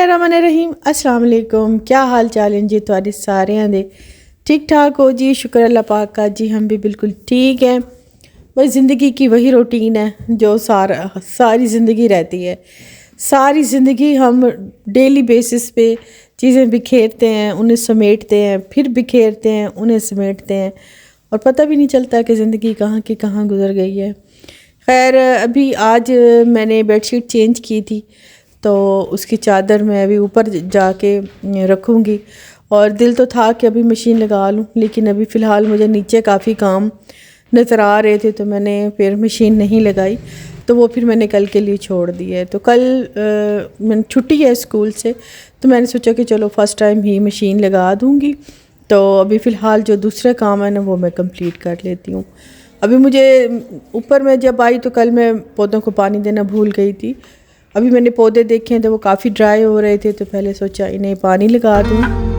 बिस्मिल्लाहिर्रहमानिर्रहीम अस्सलाम वालेकुम। क्या हाल चाल हैं जी तुहाडे सारियां दे? ठीक ठाक हो जी? शुक्र अल्लाह पाक का जी, हम भी बिल्कुल ठीक हैं। बस ज़िंदगी की वही रूटीन है जो सारी ज़िंदगी रहती है। सारी ज़िंदगी हम डेली बेसिस पे चीज़ें बिखेरते हैं, उन्हें समेटते हैं, फिर बिखेरते हैं, उन्हें समेटते हैं और पता भी नहीं चलता कि ज़िंदगी कहाँ की कहाँ गुजर गई है। खैर, अभी आज मैंने बेडशीट चेंज की थी तो उसकी चादर मैं अभी ऊपर जाके रखूँगी और दिल तो था कि अभी मशीन लगा लूँ, लेकिन अभी फ़िलहाल मुझे नीचे काफ़ी काम नज़र आ रहे थे तो मैंने फिर मशीन नहीं लगाई, तो वो फिर मैंने कल के लिए छोड़ दी है। तो कल मैंने छुट्टी है स्कूल से, तो मैंने सोचा कि चलो फ़र्स्ट टाइम ही मशीन लगा दूँगी। तो अभी फ़िलहाल जो दूसरे काम है ना वो मैं कंप्लीट कर लेती हूँ। अभी मुझे ऊपर मैं जब आई तो कल मैं पौधों को पानी देना भूल गई थी। अभी मैंने पौधे देखे हैं तो वो काफ़ी ड्राई हो रहे थे, तो पहले सोचा इन्हें पानी लगा दूँ।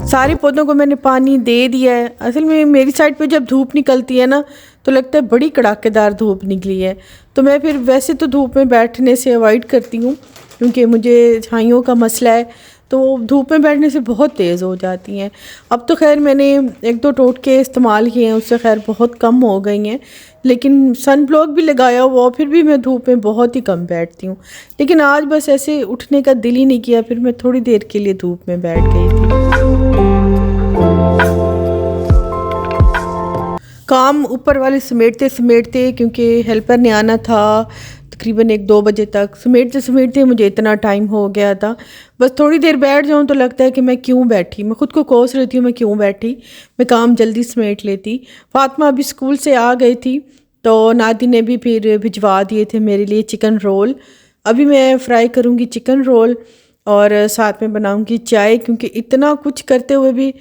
सारे पौधों को मैंने पानी दे दिया है। असल में मेरी साइड पे जब धूप निकलती है ना तो लगता है बड़ी कड़ाकेदार धूप निकली है, तो मैं फिर वैसे तो धूप में बैठने से अवॉइड करती हूँ क्योंकि मुझे छाइयों का मसला है, तो धूप में बैठने से बहुत तेज़ हो जाती हैं। अब तो खैर मैंने एक दो टोटके इस्तेमाल किए हैं, उससे खैर बहुत कम हो गई हैं, लेकिन सन ब्लॉक भी लगाया हुआ फिर भी मैं धूप में बहुत ही कम बैठती हूँ। लेकिन आज बस ऐसे उठने का दिल ही नहीं किया, फिर मैं थोड़ी देर के लिए धूप में बैठ गई थी। काम ऊपर वाले समेटते समेटते, क्योंकि हेल्पर ने आना था तकरीबन 1-2 बजे तक, समेटते समेटते मुझे इतना टाइम हो गया था। बस थोड़ी देर बैठ जाऊं तो लगता है कि मैं क्यों बैठी, मैं ख़ुद को कोस रही हूँ मैं क्यों बैठी, मैं काम जल्दी समेट लेती। फातिमा अभी स्कूल से आ गई थी तो नादी ने भी फिर भिजवा दिए थे मेरे लिए चिकन रोल। अभी मैं फ्राई करूँगी चिकन रोल और साथ में बनाऊँगी चाय, क्योंकि इतना कुछ करते हुए भी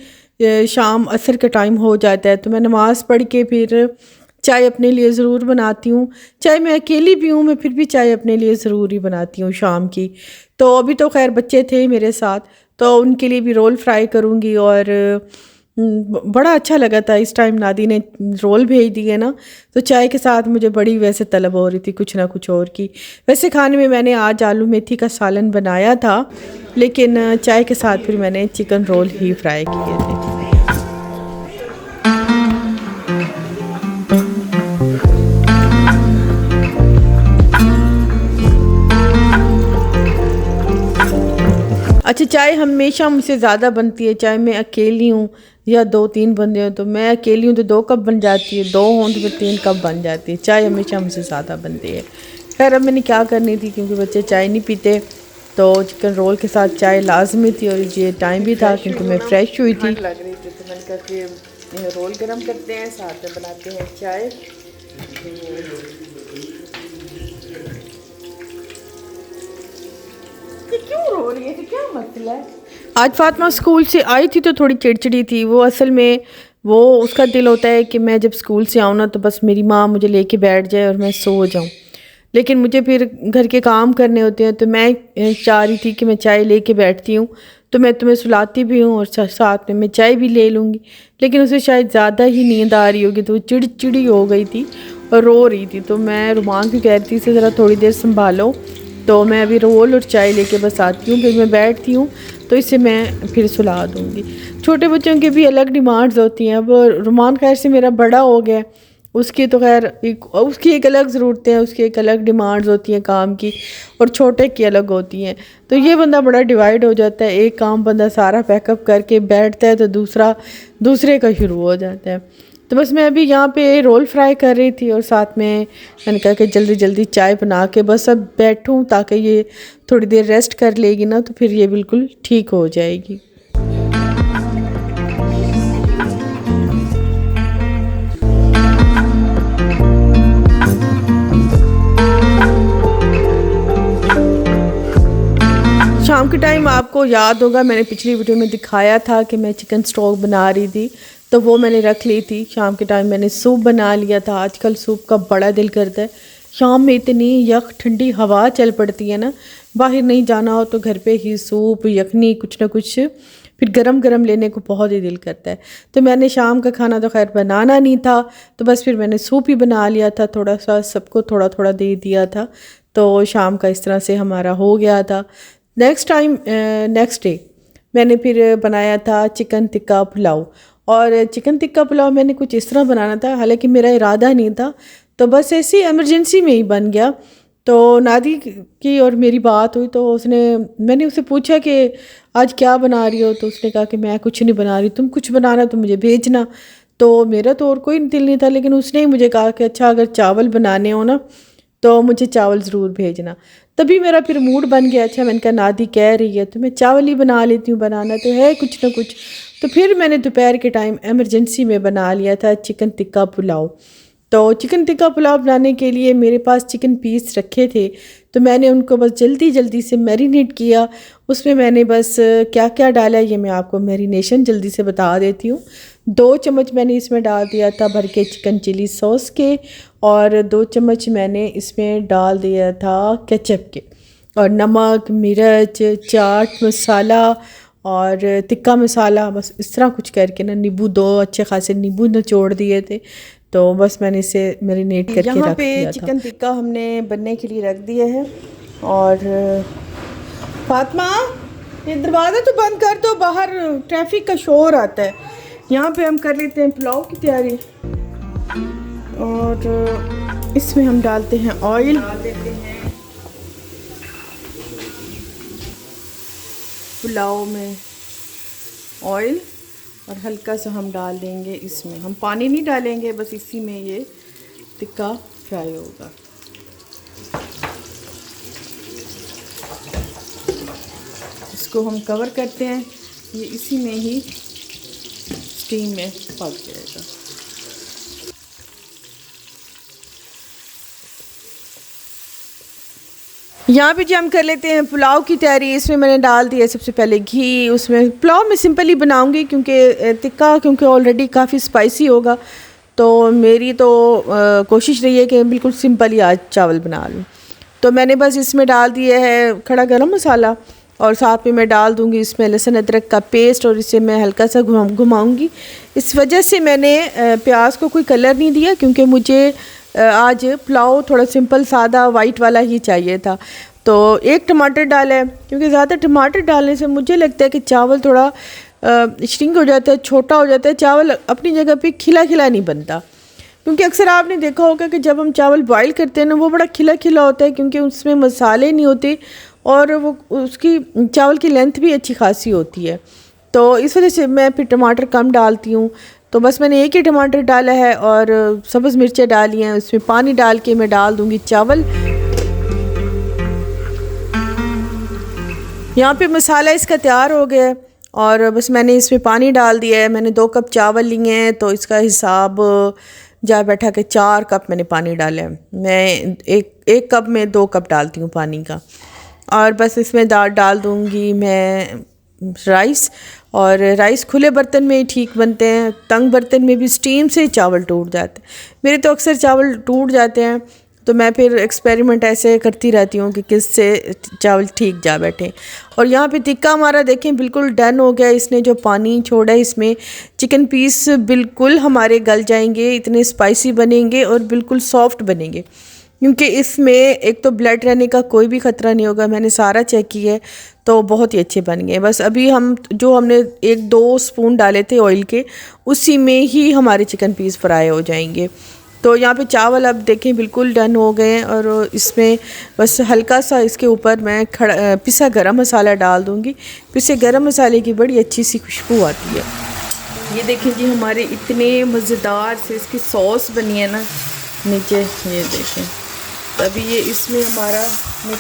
शाम असर का टाइम हो जाता है, तो मैं नमाज़ पढ़ के फिर चाय अपने लिए ज़रूर बनाती हूँ। चाहे मैं अकेली भी हूँ, मैं फिर भी चाय अपने लिए ज़रूर ही बनाती हूँ शाम की। तो अभी तो खैर बच्चे थे मेरे साथ, तो उनके लिए भी रोल फ्राई करूँगी। और बड़ा अच्छा लगा था इस टाइम नादी ने रोल भेज दिए ना, तो चाय के साथ मुझे बड़ी वैसे तलब हो रही थी कुछ ना कुछ और की। वैसे खाने में मैंने आज आलू मेथी का सालन बनाया था, लेकिन चाय के साथ फिर मैंने चिकन रोल ही फ्राई किए थे। अच्छा, चाय हमेशा मुझसे ज़्यादा बनती है, चाहे मैं अकेली हूँ या 2-3 बंदे हों। तो मैं अकेली हूँ तो 2 कप बन जाती है, 2 हों तो फिर 3 कप बन जाती है। चाय हमेशा मुझसे ज़्यादा बनती है। खैर अब मैंने क्या करनी थी, क्योंकि बच्चे चाय नहीं पीते, तो चिकन रोल के साथ चाय लाजमी थी और ये टाइम भी था क्योंकि मैं फ्रेश हुई थी। लग रही थी तो मैंने कहा कि रोल गर्म करते हैं, साथ में बनाते हैं चाय। क्यों रो रही है, क्या मसला है? आज फातिमा स्कूल से आई थी तो थोड़ी चिड़चिड़ी थी। वो असल में वो उसका दिल होता है कि मैं जब स्कूल से आऊँ ना तो बस मेरी माँ मुझे लेके बैठ जाए और मैं सो जाऊँ, लेकिन मुझे फिर घर के काम करने होते हैं। तो मैं चाह रही थी कि मैं चाय लेके बैठती हूँ तो मैं तुम्हें सुलाती भी हूँ और साथ में मैं चाय भी ले लूँगी, लेकिन उसे शायद ज़्यादा ही नींद आ रही होगी तो वो चिड़चिड़ी हो गई थी और रो रही थी। तो मैं रुमान भी कह रही थी इसे ज़रा थोड़ी देर संभालो, तो मैं अभी रोल और चाय लेके बस आती हूँ, फिर मैं बैठती हूँ तो इसे मैं फिर सुला दूँगी। छोटे बच्चों की भी अलग डिमांड्स होती हैं। अब रुमान खैर से मेरा बड़ा हो गया, उसकी तो खैर उसकी एक अलग ज़रूरतें हैं, उसकी एक अलग डिमांड्स होती हैं काम की, और छोटे की अलग होती हैं। तो ये बंदा बड़ा डिवाइड हो जाता है, एक काम बंदा सारा पैकअप करके बैठता है तो दूसरे का शुरू हो जाता है। तो बस मैं अभी यहाँ पे रोल फ्राई कर रही थी और साथ में मैंने कहा कि जल्दी जल्दी चाय बना के बस अब बैठूँ ताकि ये थोड़ी देर रेस्ट कर लेगी ना तो फिर ये बिल्कुल ठीक हो जाएगी। शाम के टाइम आपको याद होगा मैंने पिछली वीडियो में दिखाया था कि मैं चिकन स्टॉक बना रही थी, तो वो मैंने रख ली थी। शाम के टाइम मैंने सूप बना लिया था। आजकल सूप का बड़ा दिल करता है। शाम में इतनी यख ठंडी हवा चल पड़ती है ना, बाहर नहीं जाना हो तो घर पे ही सूप यखनी कुछ ना कुछ फिर गरम गरम लेने को बहुत ही दिल करता है। तो मैंने शाम का खाना तो खैर बनाना नहीं था, तो बस फिर मैंने सूप ही बना लिया था, थोड़ा सा सबको थोड़ा थोड़ा दे दिया था। तो शाम का इस तरह से हमारा हो गया था। नेक्स्ट डे मैंने फिर बनाया था चिकन टिक्का पुलाव। और चिकन टिक्का पुलाव मैंने कुछ इस तरह बनाना था, हालांकि मेरा इरादा नहीं था, तो बस ऐसी इमरजेंसी में ही बन गया। तो नादी की और मेरी बात हुई, तो मैंने उससे पूछा कि आज क्या बना रही हो, तो उसने कहा कि मैं कुछ नहीं बना रही, तुम कुछ बनाना तो मुझे भेजना। तो मेरा तो और कोई दिल नहीं था, लेकिन उसने ही मुझे कहा कि अच्छा अगर चावल बनाने हो ना तो मुझे चावल ज़रूर भेजना। तभी मेरा फिर मूड बन गया। अच्छा मैंने कहा नादी कह रही है तो मैं चावल ही बना लेती हूँ, बनाना तो है कुछ ना कुछ। तो फिर मैंने दोपहर के टाइम इमरजेंसी में बना लिया था चिकन टिक्का पुलाव। तो चिकन टिक्का पुलाव बनाने के लिए मेरे पास चिकन पीस रखे थे, तो मैंने उनको बस जल्दी जल्दी से मैरिनेट किया। उसमें मैंने बस क्या क्या डाला ये मैं आपको मैरिनेशन जल्दी से बता देती हूँ। 2 चम्मच मैंने इसमें डाल दिया था भर के चिकन चिली सॉस के, और 2 चम्मच मैंने इसमें डाल दिया था केचप के, और नमक, मिर्च, चाट मसाला और टिक्का मसाला, बस इस तरह कुछ करके ना नींबू 2 अच्छे खासे नींबू निचोड़ दिए थे। तो बस मैंने इसे मैरिनेट करके रख दिया था। यहाँ पे चिकन टिक्का हमने बनने के लिए रख दिया है। और फातिमा ये दरवाज़ा तो बंद कर दो, बाहर ट्रैफिक का शोर आता है। यहाँ पे हम कर लेते हैं पुलाव की तैयारी, और इसमें हम डालते हैं ऑयल, डाल देते हैं पुलाव में ऑयल, और हल्का सा हम डाल देंगे इसमें, हम पानी नहीं डालेंगे, बस इसी में ये टिक्का फ्राई होगा। इसको हम कवर करते हैं, ये इसी में ही स्टीम में पक जाएगा। यहाँ पे जो हम कर लेते हैं पुलाव की तैयारी। इसमें मैंने डाल दिया सबसे पहले घी। उसमें पुलाव मैं सिंपल ही बनाऊँगी क्योंकि टिक्का क्योंकि ऑलरेडी काफ़ी स्पाइसी होगा, तो मेरी तो कोशिश रही है कि बिल्कुल सिंपल ही आज चावल बना लूँ। तो मैंने बस इसमें डाल दिया है खड़ा गरम मसाला, और साथ में मैं डाल दूँगी इसमें लहसुन अदरक का पेस्ट, और इसे मैं हल्का सा घुमाऊँगी। इस वजह से मैंने प्याज को कोई कलर नहीं दिया, क्योंकि मुझे आज पुलाव थोड़ा सिंपल सादा वाइट वाला ही चाहिए था। तो 1 टमाटर डाला है, क्योंकि ज़्यादा टमाटर डालने से मुझे लगता है कि चावल थोड़ा श्रिंक हो जाता है, छोटा हो जाता है, चावल अपनी जगह पे खिला खिला नहीं बनता। क्योंकि अक्सर आपने देखा होगा कि जब हम चावल बॉईल करते हैं ना, वो बड़ा खिला खिला होता है, क्योंकि उसमें मसाले नहीं होते, और वो उसकी चावल की लेंथ भी अच्छी खासी होती है। तो इस वजह से मैं फिर टमाटर कम डालती हूँ। तो बस मैंने 1 ही टमाटर डाला है, और सब्ज़ मिर्चें डाली हैं। उसमें पानी डाल के मैं डाल दूँगी चावल। यहाँ पे मसाला इसका तैयार हो गया है, और बस मैंने इसमें पानी डाल दिया है। मैंने 2 कप चावल लिए हैं, तो इसका हिसाब जा बैठा के 4 कप मैंने पानी डाला है। मैं एक कप में 2 कप डालती हूँ पानी का। और बस इसमें डाल दूँगी मैं राइस, और राइस खुले बर्तन में ही ठीक बनते हैं, तंग बर्तन में भी स्टीम से चावल टूट जाते हैं। मेरे तो अक्सर चावल टूट जाते हैं, तो मैं फिर एक्सपेरिमेंट ऐसे करती रहती हूँ कि किससे चावल ठीक जा बैठे। और यहाँ पे टिक्का हमारा देखें बिल्कुल डन हो गया। इसने जो पानी छोड़ा है, इसमें चिकन पीस बिल्कुल हमारे गल जाएंगे, इतने स्पाइसी बनेंगे और बिल्कुल सॉफ्ट बनेंगे, क्योंकि इसमें एक तो ब्लड रहने का कोई भी ख़तरा नहीं होगा। मैंने सारा चेक किया है, तो बहुत ही अच्छे बन गए। बस अभी हमने 1-2 स्पून डाले थे ऑयल के, उसी में ही हमारे चिकन पीस फ्राई हो जाएंगे। तो यहाँ पे चावल अब देखें बिल्कुल डन हो गए हैं, और इसमें बस हल्का सा इसके ऊपर मैं पिसा गरम मसाला डाल दूँगी। पिसे गरम मसाले की बड़ी अच्छी सी खुशबू आती है। ये देखें जी, हमारे इतने मज़ेदार से इसकी सॉस बनी है ना नीचे, ये देखें। तभी ये इसमें हमारा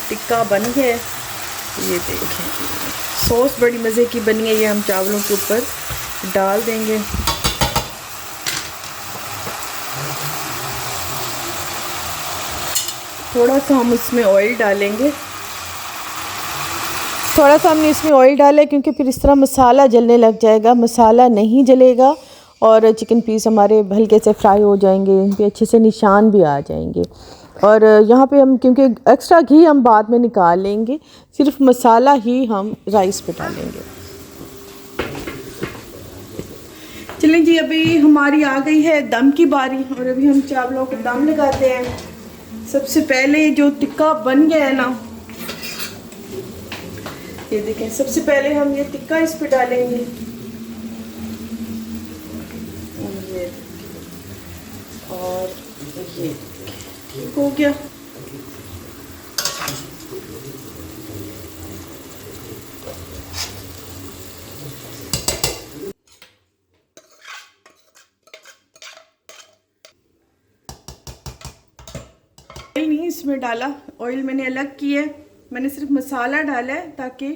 टिक्का बन गया है। ये देखें सॉस बड़ी मज़े की बनी है। ये हम चावलों के ऊपर डाल देंगे। थोड़ा सा हम इसमें ऑयल डालेंगे, थोड़ा सा हमने इसमें ऑयल डाला है क्योंकि फिर इस तरह मसाला जलने लग जाएगा, मसाला नहीं जलेगा और चिकन पीस हमारे हल्के से फ्राई हो जाएंगे, इन पे अच्छे से निशान भी आ जाएंगे। और यहाँ पे हम क्योंकि एक्स्ट्रा घी हम बाद में निकाल लेंगे, सिर्फ मसाला ही हम राइस पे डालेंगे। चलें जी, अभी हमारी आ गई है दम की बारी और अभी हम चावलों को दम लगाते हैं। सबसे पहले जो टिक्का बन गया है ना, ये देखें, सबसे पहले हम ये टिक्का इस पे डालेंगे। और ये ठीक हो गया। ऑयल नहीं इसमें डाला, ऑयल मैंने अलग किया है, मैंने सिर्फ मसाला डाला है ताकि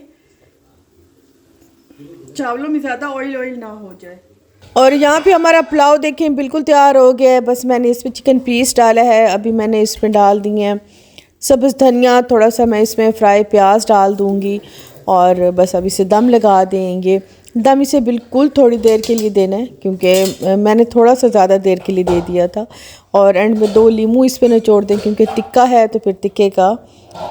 चावलों में ज़्यादा ऑयल ना हो जाए। और यहाँ पे हमारा पुलाव देखें बिल्कुल तैयार हो गया है। बस मैंने इसमें चिकन पीस डाला है, अभी मैंने इसमें डाल दिए हैं सब्ज़ धनिया, थोड़ा सा मैं इसमें फ्राई प्याज डाल दूँगी और बस अब इसे दम लगा देंगे। दम इसे बिल्कुल थोड़ी देर के लिए देना है क्योंकि मैंने थोड़ा सा ज़्यादा देर के लिए दे दिया था। और एंड में 2 लीमू इस पर निचोड़ दें क्योंकि टिक्का है तो फिर टिक्के का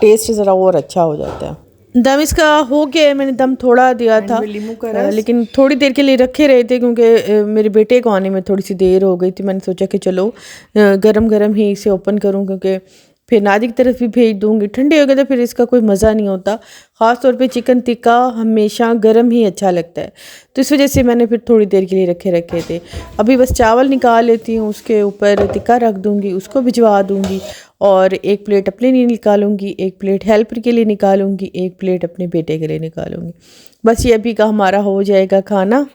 टेस्ट ज़रा और अच्छा हो जाता है। दम इसका हो गया, मैंने दम थोड़ा दिया था लेकिन थोड़ी देर के लिए रखे रहे थे क्योंकि मेरे बेटे को आने में थोड़ी सी देर हो गई थी। मैंने सोचा कि चलो गरम गरम ही इसे ओपन करूं क्योंकि फिर नादी की तरफ भी भेज दूंगी, ठंडे हो गए तो फिर इसका कोई मज़ा नहीं होता। ख़ास तौर पे चिकन टिक्का हमेशा गर्म ही अच्छा लगता है, तो इस वजह से मैंने फिर थोड़ी देर के लिए रखे थे। अभी बस चावल निकाल लेती हूँ, उसके ऊपर टिक्का रख दूँगी, उसको भिजवा दूँगी और एक प्लेट अपने लिए निकालूंगी, एक प्लेट हेल्पर के लिए निकालूंगी, एक प्लेट अपने बेटे के लिए निकालूंगी। बस ये अभी का हमारा हो जाएगा खाना।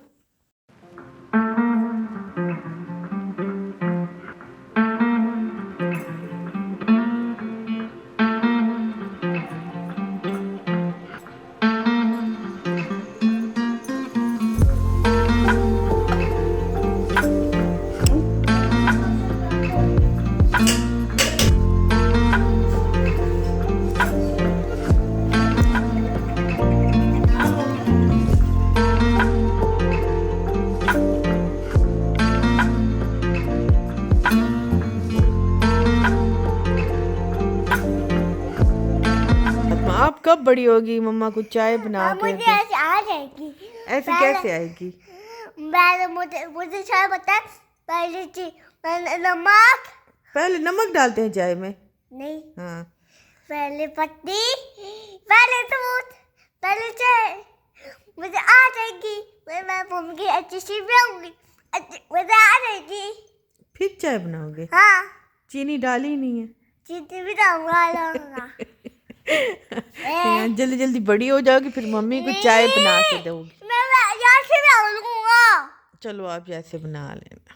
आप कब बड़ी होगी मम्मा को चाय बना के? मुझे ऐसे आ जाएगी। ऐसे कैसे आएगी? मुझे चाय बता। पहले नमक, पहले नमक डालते हैं चाय में? नहीं, हाँ। पहले पत्ती, पहले दूध, पहले चाय। मुझे आ जाएगी, मैं मम्मी अच्छी सी बनाऊंगी, मुझे आ जाएगी। फिर चाय बनाओगे? हाँ, चीनी डाली नहीं है? चीनी भी डालूंगा। जल्दी जल्दी बड़ी हो जाओगी फिर मम्मी को चाय बना के दोगी। मैं यहाँ से डालूंगा। चलो आप जैसे बना लेना।